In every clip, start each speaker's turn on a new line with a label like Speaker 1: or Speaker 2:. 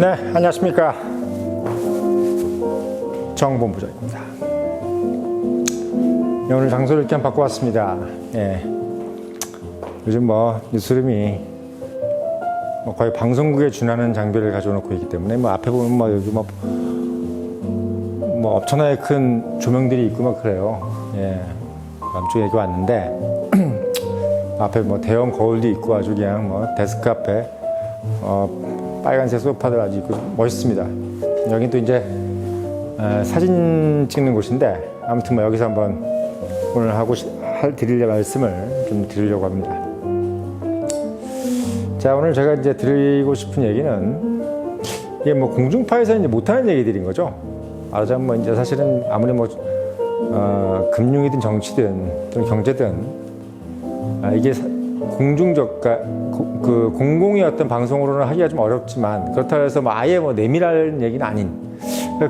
Speaker 1: 네, 안녕하십니까. 정본부장입니다. 오늘 장소를 이렇게 한번 바꿔왔습니다. 예. 요즘 뉴스룸이 거의 방송국에 준하는 장비를 가져놓고 있기 때문에 앞에 보면 여기 엄청나게 큰 조명들이 있고 그래요. 예. 남쪽에 여기 왔는데 앞에 대형 거울도 있고 아주 그냥 데스크 앞에 빨간색 소파들 아주 있고 멋있습니다. 여기 또 이제 사진 찍는 곳인데 아무튼 여기서 한번 오늘 드릴 말씀을 좀 드리려고 합니다. 자, 오늘 제가 이제 드리고 싶은 얘기는 이게 공중파에서 이제 못하는 얘기들인 거죠. 말하자면 이제 사실은 아무리 금융이든 정치든 또는 경제든 이게 공공의 어떤 방송으로는 하기가 좀 어렵지만 그렇다고 해서 아예 내밀할 얘기는 아닌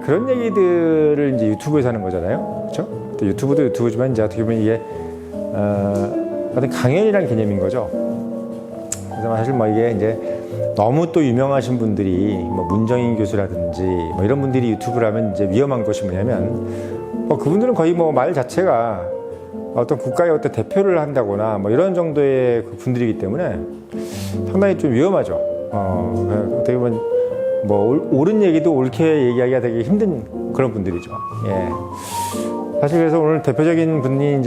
Speaker 1: 그런 얘기들을 이제 유튜브에서 하는 거잖아요. 그렇죠? 또 유튜브도 유튜브지만 이제 어떻게 보면 이게 어떤 강연이라는 개념인 거죠. 그래서 사실 이게 이제 너무 또 유명하신 분들이 문정인 교수라든지 이런 분들이 유튜브를 하면 이제 위험한 것이 뭐냐면 그분들은 거의 말 자체가 어떤 국가의 어떤 대표를 한다거나 이런 정도의 분들이기 때문에 상당히 좀 위험하죠. 어떻게 보면 옳은 얘기도 옳게 얘기하기가 되게 힘든 그런 분들이죠. 예. 사실 그래서 오늘 대표적인 분이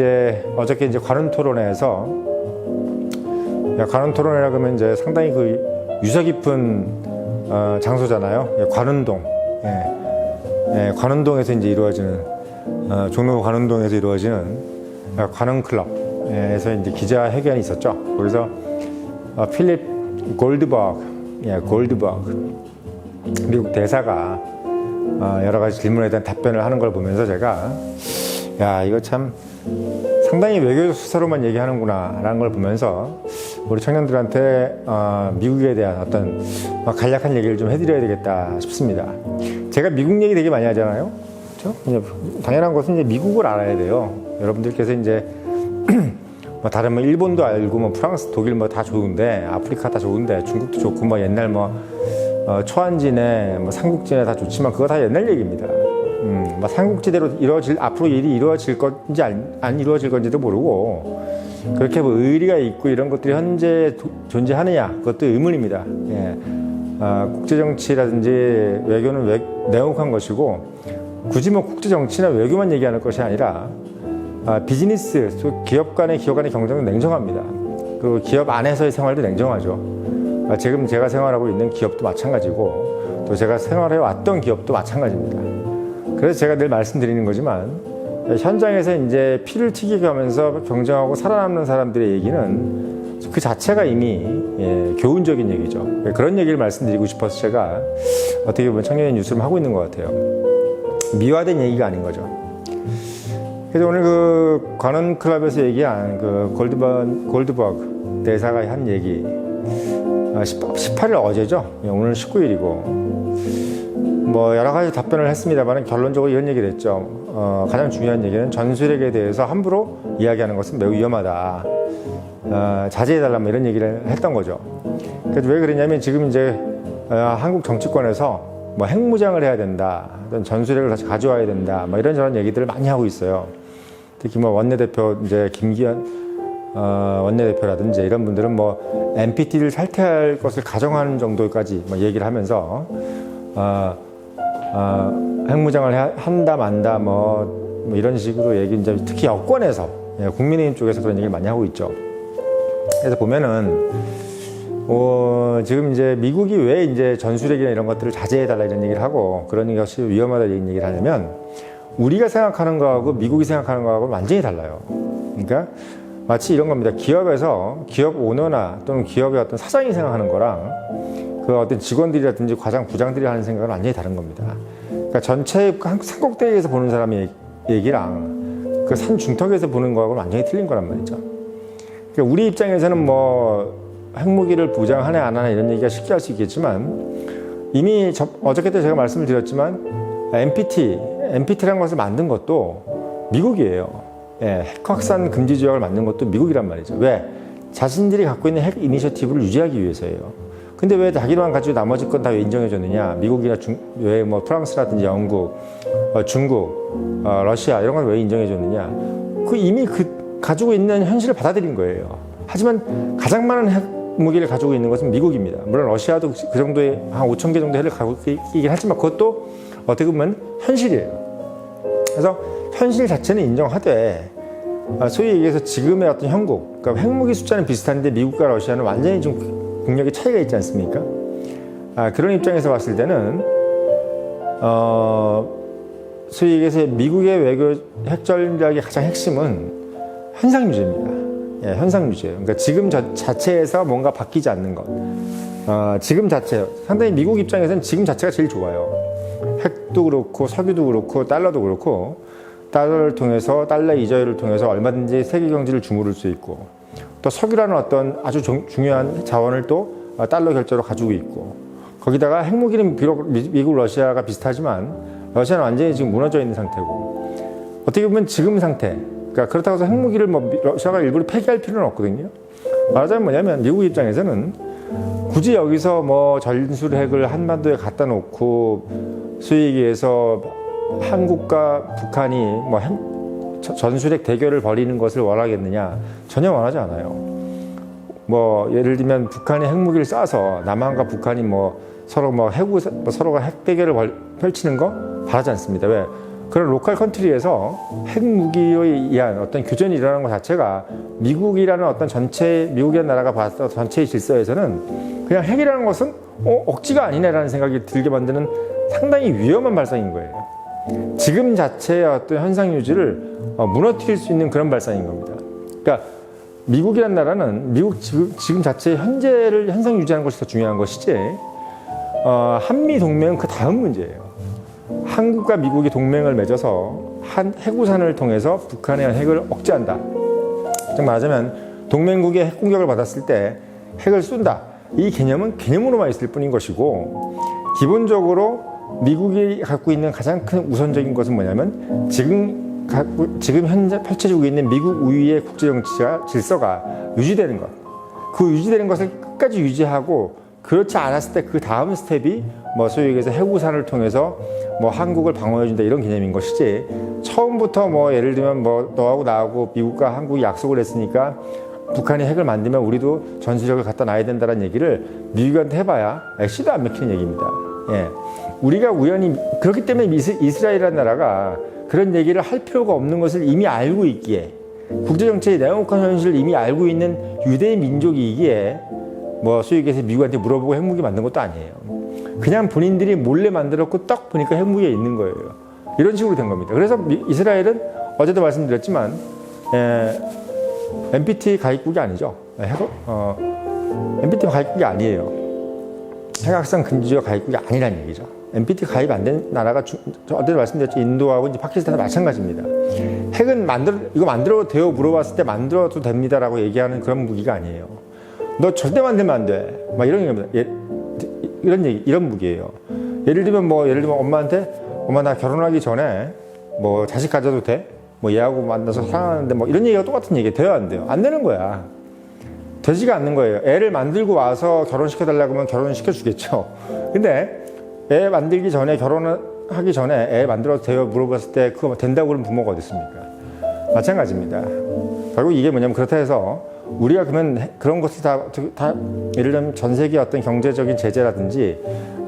Speaker 1: 어저께 이제 관훈 토론회에서 관훈 토론회라 그러면 이제 상당히 유서 깊은 장소잖아요. 관훈동. 예. 관훈동에서 이제 이루어지는 종로 관훈동에서 이루어지는 관훈클럽에서 이제 기자회견이 있었죠. 거기서 필립 골드버그 미국 대사가 여러 가지 질문에 대한 답변을 하는 걸 보면서 제가 이거 참 상당히 외교 수사로만 얘기하는구나 라는 걸 보면서 우리 청년들한테 미국에 대한 어떤 간략한 얘기를 좀 해드려야 되겠다 싶습니다. 제가 미국 얘기 되게 많이 하잖아요. 그렇죠? 당연한 것은 이제 미국을 알아야 돼요. 여러분들께서 이제 다른 일본도 알고 프랑스, 독일 다 좋은데 아프리카 다 좋은데 중국도 좋고 옛날 초안지네 삼국지네 다 좋지만 그거 다 옛날 얘기입니다. 삼국지대로 앞으로 일이 이루어질 건지 안 이루어질 건지도 모르고 그렇게 의리가 있고 이런 것들이 현재 존재하느냐 그것도 의문입니다. 예. 국제정치라든지 외교는 냉혹한 것이고 굳이 국제정치나 외교만 얘기하는 것이 아니라 비즈니스, 기업 간의 경쟁은 냉정합니다. 그리고 기업 안에서의 생활도 냉정하죠. 지금 제가 생활하고 있는 기업도 마찬가지고 또 제가 생활해왔던 기업도 마찬가지입니다. 그래서 제가 늘 말씀드리는 거지만 현장에서 이제 피를 튀기게 하면서 경쟁하고 살아남는 사람들의 얘기는 그 자체가 이미 교훈적인 얘기죠. 그런 얘기를 말씀드리고 싶어서 제가 어떻게 보면 청년의 뉴스를 하고 있는 것 같아요. 미화된 얘기가 아닌 거죠. 그래서 오늘 관훈 클럽에서 얘기한 골드버그 대사가 한 얘기 18일 어제죠. 오늘 19일이고 여러 가지 답변을 했습니다만 결론적으로 이런 얘기를 했죠. 가장 중요한 얘기는 전술핵에 대해서 함부로 이야기하는 것은 매우 위험하다. 자제해달라 이런 얘기를 했던 거죠. 그래서 왜 그러냐면 지금 이제 한국 정치권에서 핵무장을 해야 된다, 어떤 전술핵을 다시 가져와야 된다, 이런 저런 얘기들을 많이 하고 있어요. 특히 원내대표 이제 김기현 원내대표라든지 이런 분들은 NPT를 탈퇴할 것을 가정하는 정도까지 얘기를 하면서 핵무장을 한다 만다 이런 식으로 얘기 이제 특히 여권에서 국민의힘 쪽에서 그런 얘기를 많이 하고 있죠. 그래서 보면은 지금 이제 미국이 왜 이제 전술핵이나 이런 것들을 자제해달라 이런 얘기를 하고 그런 것이 위험하다 이런 얘기를 하냐면 우리가 생각하는 거하고 미국이 생각하는 거하고 완전히 달라요. 그러니까 마치 이런 겁니다. 기업에서 기업 오너나 또는 기업의 어떤 사장이 생각하는 거랑 어떤 직원들이라든지 과장, 부장들이 하는 생각은 완전히 다른 겁니다. 그러니까 전체 산꼭대기에서 보는 사람의 얘기랑 산 중턱에서 보는 거하고는 완전히 틀린 거란 말이죠. 그러니까 우리 입장에서는 핵무기를 보장하냐 안 하냐 이런 얘기가 쉽게 할 수 있겠지만 이미 어저께 때 제가 말씀을 드렸지만 NPT라는 것을 만든 것도 미국이에요. 핵 확산 금지 조약을 만든 것도 미국이란 말이죠. 왜? 자신들이 갖고 있는 핵 이니셔티브를 유지하기 위해서예요. 근데 왜 자기만 가지고 나머지 건 다 왜 인정해줬느냐? 미국이나 왜 뭐 프랑스라든지 영국, 중국, 러시아 이런 건 왜 인정해줬느냐? 그 이미 가지고 있는 현실을 받아들인 거예요. 하지만 가장 많은 핵무기를 가지고 있는 것은 미국입니다. 물론 러시아도 그 정도의 한 5천 개 정도의 핵을 가지고 있긴 하지만 그것도 어떻게 보면 현실이에요. 그래서 현실 자체는 인정하되 소위 얘기해서 지금의 어떤 형국, 그러니까 핵무기 숫자는 비슷한데 미국과 러시아는 완전히 좀 국력의 차이가 있지 않습니까? 그런 입장에서 봤을 때는 소위 얘기해서 미국의 외교 핵전략의 가장 핵심은 현상 유지입니다. 예, 현상 유지예요. 그러니까 지금 자체에서 뭔가 바뀌지 않는 것. 지금 자체, 상당히 미국 입장에서는 지금 자체가 제일 좋아요. 핵도 그렇고 석유도 그렇고 달러도 그렇고 달러를 통해서 달러 이자율을 통해서 얼마든지 세계 경제를 주무를 수 있고 또 석유라는 어떤 아주 중요한 자원을 또 달러 결제로 가지고 있고 거기다가 핵무기는 비록 미국 러시아가 비슷하지만 러시아는 완전히 지금 무너져 있는 상태고 어떻게 보면 지금 상태 그러니까 그렇다고 해서 핵무기를 뭐 러시아가 일부러 폐기할 필요는 없거든요. 말하자면 뭐냐면 미국 입장에서는 굳이 여기서 뭐 전술핵을 한반도에 갖다 놓고 소위 얘기해서 한국과 북한이 뭐 전술핵 대결을 벌이는 것을 원하겠느냐? 전혀 원하지 않아요. 뭐 예를 들면 북한이 핵무기를 쏴서 남한과 북한이 뭐 서로 서로가 핵 대결을 펼치는 거 바라지 않습니다. 왜? 그런 로컬 컨트리에서 핵무기에 의한 어떤 교전이 일어나는 것 자체가 미국이라는 어떤 미국이라는 나라가 봤을 때 전체의 질서에서는 그냥 핵이라는 것은 억지가 아니네라는 생각이 들게 만드는 상당히 위험한 발상인 거예요. 지금 자체의 어떤 현상 유지를 무너뜨릴 수 있는 그런 발상인 겁니다. 그러니까 미국이란 나라는 지금 자체의 현재를 현상 유지하는 것이 더 중요한 것이지 한미 동맹은 그 다음 문제예요. 한국과 미국이 동맹을 맺어서 한 해구산을 통해서 북한의 핵을 억제한다. 즉 말하자면 동맹국의 핵 공격을 받았을 때 핵을 쏜다. 이 개념은 개념으로만 있을 뿐인 것이고 기본적으로 미국이 갖고 있는 가장 큰 우선적인 것은 뭐냐면 지금 현재 펼쳐지고 있는 미국 우위의 국제정치가 질서가 유지되는 것. 그 유지되는 것을 끝까지 유지하고 그렇지 않았을 때 그 다음 스텝이 뭐 소위 얘기해서 해구산을 통해서 뭐 한국을 방어해준다 이런 개념인 것이지 처음부터 뭐 예를 들면 뭐 너하고 나하고 미국과 한국이 약속을 했으니까 북한이 핵을 만들면 우리도 전술핵을 갖다 놔야 된다는 얘기를 미국한테 해봐야 씨도 안 맥히는 얘기입니다. 예. 우리가 우연히 그렇기 때문에 이스라엘이라는 나라가 그런 얘기를 할 필요가 없는 것을 이미 알고 있기에 국제정치의 냉혹한 현실을 이미 알고 있는 유대인 민족이기에 뭐 소위 얘기해서 미국한테 물어보고 핵무기 만든 것도 아니에요. 그냥 본인들이 몰래 만들었고 딱 보니까 핵무기가 있는 거예요. 이런 식으로 된 겁니다. 그래서 이스라엘은 어제도 말씀드렸지만 NPT 가입국이 아니죠. NPT 가입국이 아니에요. 핵확산 금지적 가입국이 아니라는 얘기죠. NPT 가입 안 된 나라가 어제도 말씀드렸죠. 인도하고 이제 파키스탄도 마찬가지입니다. 핵은 이거 만들어도 돼요? 물어봤을 때 만들어도 됩니다라고 얘기하는 그런 무기가 아니에요. 너 절대 만들면 안 돼. 막 이런 얘기입니다. 이런 무기예요. 예를 들면 엄마한테 엄마 나 결혼하기 전에 뭐 자식 가져도 돼? 뭐 얘하고 만나서 사랑하는데 뭐 이런 얘기가 똑같은 얘기예요. 돼요 안 돼요? 안 되는 거야. 되지가 않는 거예요. 애를 만들고 와서 결혼시켜달라고 하면 결혼시켜주겠죠. 근데 애 만들기 전에 결혼하기 전에 애 만들어도 돼요? 물어봤을 때 그거 된다고 그러면 부모가 어디 있습니까? 마찬가지입니다. 결국 이게 뭐냐면 그렇다 해서 우리가 그러면 그런 것을 다 예를 들면 전 세계 어떤 경제적인 제재라든지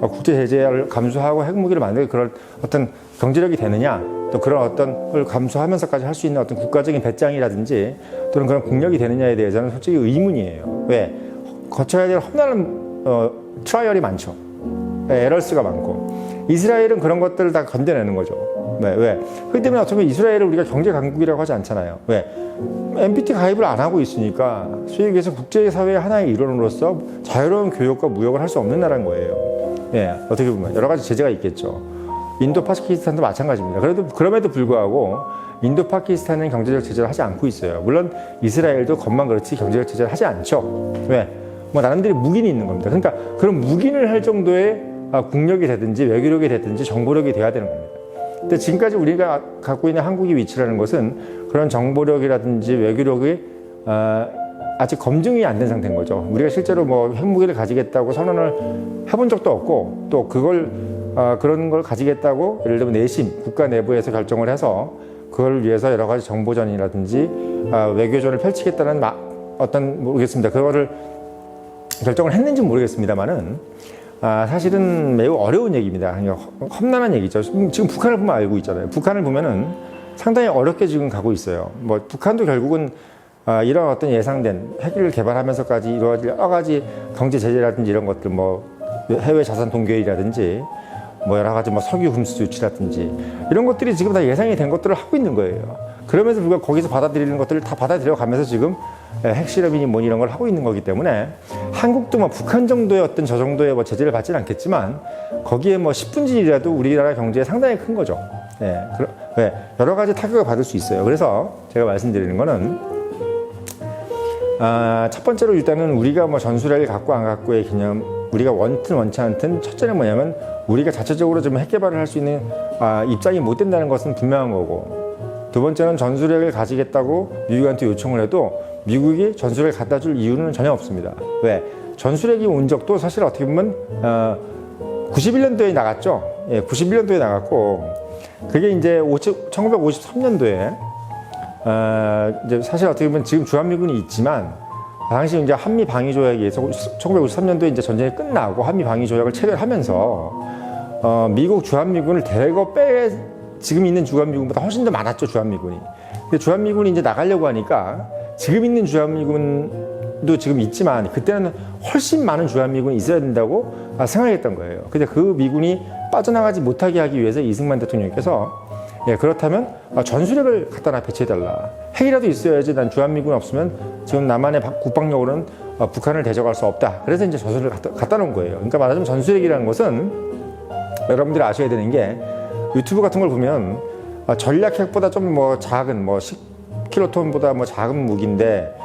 Speaker 1: 국제 제재를 감수하고 핵무기를 만들고 그런 어떤 경제력이 되느냐 또 그런 어떤 걸 감수하면서까지 할 수 있는 어떤 국가적인 배짱이라든지 또는 그런 국력이 되느냐에 대해서는 솔직히 의문이에요. 왜? 거쳐야 될 험난한 트라이얼이 많죠. 에러스가 많고 이스라엘은 그런 것들을 다 건져내는 거죠. 왜? 그렇기 때문에 어쩌면 이스라엘을 우리가 경제 강국이라고 하지 않잖아요. 왜? NPT 가입을 안 하고 있으니까 소위 얘기해서 국제사회의 하나의 일원으로서 자유로운 교역과 무역을 할 수 없는 나라인 거예요. 예, 어떻게 보면 여러 가지 제재가 있겠죠. 인도 파키스탄도 마찬가지입니다. 그럼에도 불구하고 인도 파키스탄은 경제적 제재를 하지 않고 있어요. 물론 이스라엘도 겉만 그렇지 경제적 제재를 하지 않죠. 왜? 뭐 나름대로 무기는 있는 겁니다. 그러니까 그런 무기를 할 정도의 국력이 되든지 외교력이 되든지 정보력이 돼야 되는 겁니다. 근데 지금까지 우리가 갖고 있는 한국의 위치라는 것은 그런 정보력이라든지 외교력이 아직 검증이 안 된 상태인 거죠. 우리가 실제로 뭐 핵무기를 가지겠다고 선언을 해본 적도 없고, 또 그걸 그런 걸 가지겠다고 예를 들면 내심 국가 내부에서 결정을 해서 그걸 위해서 여러 가지 정보전이라든지 외교전을 펼치겠다는 어떤 모르겠습니다. 그거를 결정을 했는지 모르겠습니다만은 사실은 매우 어려운 얘기입니다. 험난한 얘기죠. 지금 북한을 보면 알고 있잖아요. 북한을 보면은 상당히 어렵게 지금 가고 있어요. 뭐 북한도 결국은 이런 어떤 예상된 핵을 개발하면서까지 이루어질 여러 가지 경제 제재라든지 이런 것들, 뭐 해외 자산 동결이라든지 뭐 여러 가지 뭐 석유 금수 유치라든지 이런 것들이 지금 다 예상이 된 것들을 하고 있는 거예요. 그러면서 우리가 거기서 받아들이는 것들을 다 받아들여 가면서 지금 핵실험이니 뭐니 이런 걸 하고 있는 거기 때문에 한국도 뭐 북한 정도의 어떤 저 정도의 뭐 제재를 받지는 않겠지만 거기에 뭐 10분지이라도 우리나라 경제에 상당히 큰 거죠. 여러 가지 타격을 받을 수 있어요. 그래서 제가 말씀드리는 거는 첫 번째로 일단은 우리가 뭐 전술핵을 갖고 안 갖고의 개념, 우리가 원튼 원치 않든 첫째는 뭐냐면 우리가 자체적으로 좀 핵 개발을 할 수 있는 입장이 못 된다는 것은 분명한 거고, 두 번째는 전술핵을 가지겠다고 미국한테 요청을 해도 미국이 전술핵을 갖다 줄 이유는 전혀 없습니다. 왜? 전술핵이 온 적도 사실 어떻게 보면 91년도에 나갔죠. 91년도에 나갔고, 그게 이제 1953년도에 이제 사실 어떻게 보면 지금 주한미군이 있지만 당시 이제 한미 방위 조약에 의해서 1953년도에 이제 전쟁이 끝나고 한미 방위 조약을 체결하면서 미국 주한미군을 대거 지금 있는 주한미군보다 훨씬 더 많았죠, 주한미군이. 근데 주한미군이 이제 나가려고 하니까 지금 있는 주한미군도 지금 있지만 그때는 훨씬 많은 주한미군이 있어야 된다고 생각했던 거예요. 근데 그 미군이 빠져나가지 못하게 하기 위해서 이승만 대통령께서 그렇다면 전술핵을 갖다 놔 배치해달라. 핵이라도 있어야지. 난 주한미군 없으면 지금 남한의 국방력으로는 북한을 대적할 수 없다. 그래서 이제 전술핵을 갖다 놓은 거예요. 그러니까 말하자면 전술핵이라는 것은 여러분들이 아셔야 되는 게, 유튜브 같은 걸 보면 전략핵보다 좀 뭐 작은 뭐 10킬로톤보다 뭐 작은 무기인데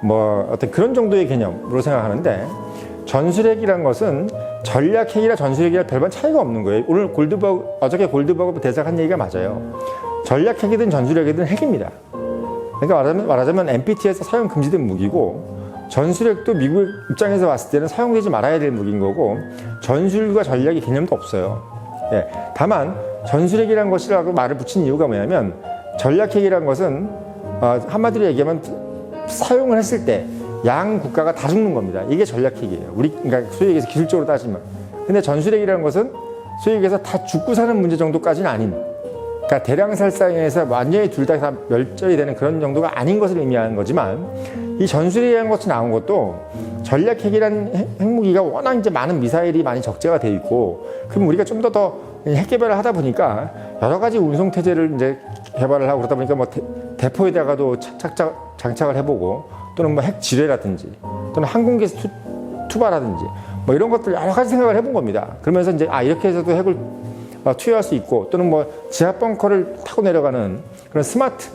Speaker 1: 뭐 어떤 그런 정도의 개념으로 생각하는데, 전술핵이란 것은 전략핵이라 전술핵이라 별반 차이가 없는 거예요. 오늘 어저께 골드버그 대사가 한 얘기가 맞아요. 전략핵이든 전술핵이든 핵입니다. 그러니까 말하자면 NPT에서 사용 금지된 무기고, 전술핵도 미국 입장에서 봤을 때는 사용되지 말아야 될 무기인 거고, 전술과 전략의 개념도 없어요. 다만 전술핵이라는 것이라고 말을 붙인 이유가 뭐냐면, 전략핵이라는 것은 한마디로 얘기하면 사용을 했을 때 양 국가가 다 죽는 겁니다. 이게 전략핵이에요. 그러니까 소위 얘기해서 기술적으로 따지면. 근데 전술핵이라는 것은 소위 얘기해서 다 죽고 사는 문제 정도까지는 아닌, 그러니까 대량살상에서 완전히 둘 다 멸절이 되는 그런 정도가 아닌 것을 의미하는 거지만, 이 전술핵이라는 것이 나온 것도 전략핵이라는 핵무기가 워낙 이제 많은 미사일이 많이 적재가 돼 있고, 그럼 우리가 좀 더 핵 개발을 하다 보니까 여러 가지 운송 태제를 이제 개발을 하고 그러다 보니까 뭐 대포에다가도 장착을 해보고, 또는 뭐 핵 지뢰라든지 또는 항공기에서 투바라든지 뭐 이런 것들 여러 가지 생각을 해본 겁니다. 그러면서 이제 이렇게 해서도 핵을 투여할 수 있고, 또는 뭐 지하 벙커를 타고 내려가는 그런 스마트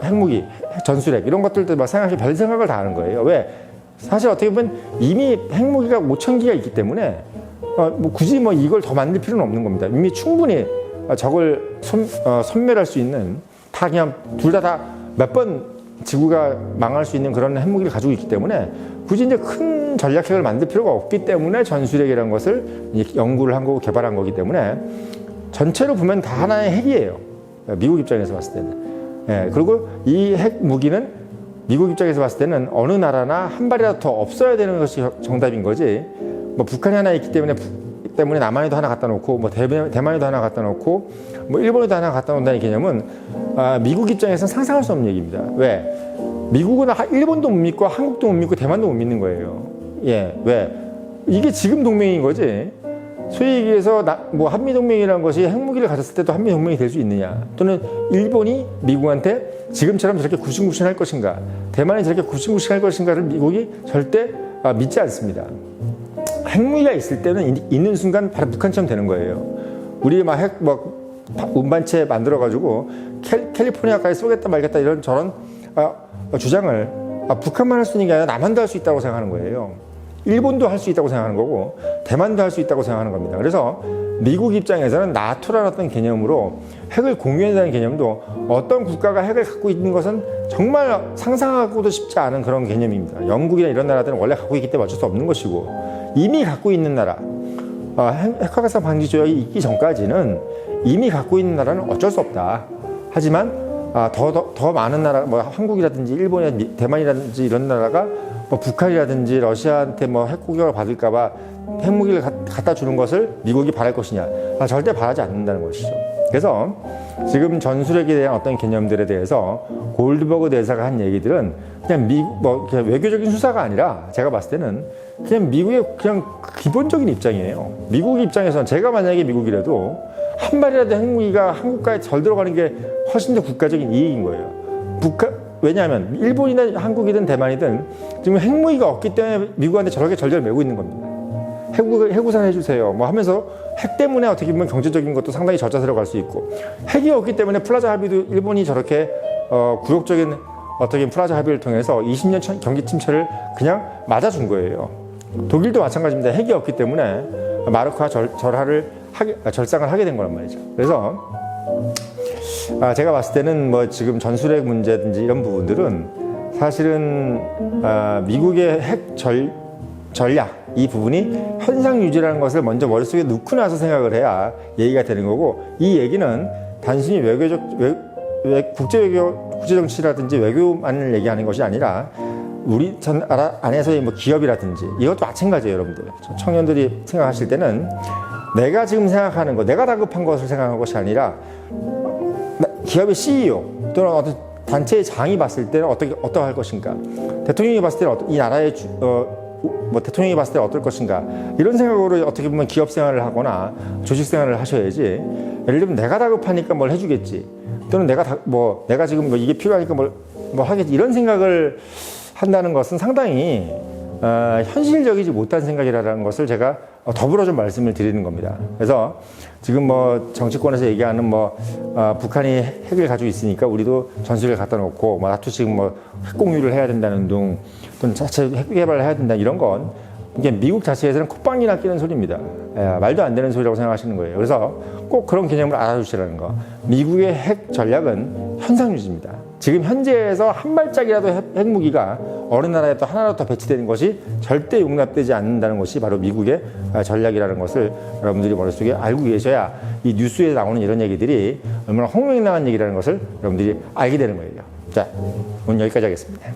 Speaker 1: 핵무기, 전술핵 이런 것들도 막 별 생각을 다 하는 거예요. 왜? 사실 어떻게 보면 이미 핵무기가 5,000기가 있기 때문에 뭐 굳이 뭐 이걸 더 만들 필요는 없는 겁니다. 이미 충분히 적을 섬멸할 수 있는, 다 그냥 둘 다 몇 번 지구가 망할 수 있는 그런 핵무기를 가지고 있기 때문에 굳이 이제 큰 전략핵을 만들 필요가 없기 때문에 전술핵이라는 것을 연구를 한 거고 개발한 거기 때문에 전체로 보면 다 하나의 핵이에요. 미국 입장에서 봤을 때는. 그리고 이 핵 무기는 미국 입장에서 봤을 때는 어느 나라나 한 발이라도 더 없어야 되는 것이 정답인 거지, 뭐 북한이 하나 있기 때문에 남한에도 하나 갖다 놓고, 뭐 대만에도 하나 갖다 놓고, 뭐 일본에도 하나 갖다 놓는다는 개념은 미국 입장에서는 상상할 수 없는 얘기입니다. 왜? 미국은 일본도 못 믿고 한국도 못 믿고 대만도 못 믿는 거예요. 왜? 이게 지금 동맹인 거지. 소위 얘기해서 뭐 한미동맹이라는 것이 핵무기를 가졌을 때도 한미동맹이 될 수 있느냐, 또는 일본이 미국한테 지금처럼 저렇게 굽신굽신할 것인가, 대만이 저렇게 굽신굽신할 것인가를 미국이 절대 믿지 않습니다. 핵무기가 있을 때는 있는 순간 바로 북한처럼 되는 거예요. 우리 막 핵 운반체 만들어가지고 캘리포니아까지 쏘겠다 말겠다 이런 저런 주장을 북한만 할 수 있는 게 아니라 남한도 할 수 있다고 생각하는 거예요. 일본도 할 수 있다고 생각하는 거고, 대만도 할 수 있다고 생각하는 겁니다. 그래서 미국 입장에서는 나토라는 어떤 개념으로 핵을 공유한다는 개념도 어떤 국가가 핵을 갖고 있는 것은 정말 상상하고도 쉽지 않은 그런 개념입니다. 영국이나 이런 나라들은 원래 갖고 있기 때문에 어쩔 수 없는 것이고, 이미 갖고 있는 나라, 핵화가상 방지 조약이 있기 전까지는 이미 갖고 있는 나라는 어쩔 수 없다. 하지만 더 많은 나라, 뭐 한국이라든지 일본이라든지 대만이라든지 이런 나라가 뭐 북한이라든지 러시아한테 뭐 핵 공격을 받을까봐 핵무기를 갖다 주는 것을 미국이 바랄 것이냐? 절대 바라지 않는다는 것이죠. 그래서 지금 전술핵에 대한 어떤 개념들에 대해서 골드버그 대사가 한 얘기들은 그냥 그냥 외교적인 수사가 아니라 제가 봤을 때는 그냥 미국의 그냥 기본적인 입장이에요. 미국 입장에서는 제가 만약에 미국이라도 한 발이라도 핵무기가 한국가에 절 들어가는 게 훨씬 더 국가적인 이익인 거예요. 왜냐하면 일본이든 한국이든 대만이든 지금 핵무기가 없기 때문에 미국한테 저렇게 절절 매고 있는 겁니다. 핵우산 해주세요 뭐 하면서 핵 때문에 어떻게 보면 경제적인 것도 상당히 저자세로 갈 수 있고, 핵이 없기 때문에 플라자 합의도 일본이 저렇게 굴욕적인 어떻게 플라자 합의를 통해서 20년 경기 침체를 그냥 맞아준 거예요. 독일도 마찬가지입니다. 핵이 없기 때문에 마르크와 절상을 하게 된 거란 말이죠. 그래서 제가 봤을 때는 뭐 지금 전술핵 문제든지 이런 부분들은 사실은 미국의 핵 전략 이 부분이 현상 유지라는 것을 먼저 머릿속에 넣고 나서 생각을 해야 얘기가 되는 거고, 이 얘기는 단순히 국제정치라든지 외교만을 얘기하는 것이 아니라 우리 나라 안에서의 뭐 기업이라든지 이것도 마찬가지예요. 여러분들 청년들이 생각하실 때는 내가 지금 생각하는 거, 내가 다급한 것을 생각하는 것이 아니라 기업의 CEO 또는 어떤 단체의 장이 봤을 때는 어떻게 할 것인가, 대통령이 봤을 때는 이 나라의 대통령이 봤을 때 어떨 것인가, 이런 생각으로 어떻게 보면 기업 생활을 하거나 조직 생활을 하셔야지, 예를 들면 내가 다급하니까 뭘 해주겠지, 또는 내가 지금 이게 필요하니까 뭘 하겠지, 이런 생각을 한다는 것은 상당히 현실적이지 못한 생각이라는 것을 제가 더불어 좀 말씀을 드리는 겁니다. 그래서 지금 뭐 정치권에서 얘기하는 북한이 핵을 가지고 있으니까 우리도 전술을 갖다 놓고 나토 지금 핵 공유를 해야 된다는 둥, 또는 자체 핵 개발을 해야 된다, 이런 건 이게 미국 자체에서는 콧방귀나 끼는 소리입니다. 말도 안 되는 소리라고 생각하시는 거예요. 그래서 꼭 그런 개념을 알아주시라는 거. 미국의 핵 전략은 현상 유지입니다. 지금 현재에서 한 발짝이라도 핵무기가 어느 나라에 또 하나라도 더 배치되는 것이 절대 용납되지 않는다는 것이 바로 미국의 전략이라는 것을 여러분들이 머릿속에 알고 계셔야 이 뉴스에 나오는 이런 얘기들이 얼마나 홍명나간 얘기라는 것을 여러분들이 알게 되는 거예요. 자, 오늘 여기까지 하겠습니다.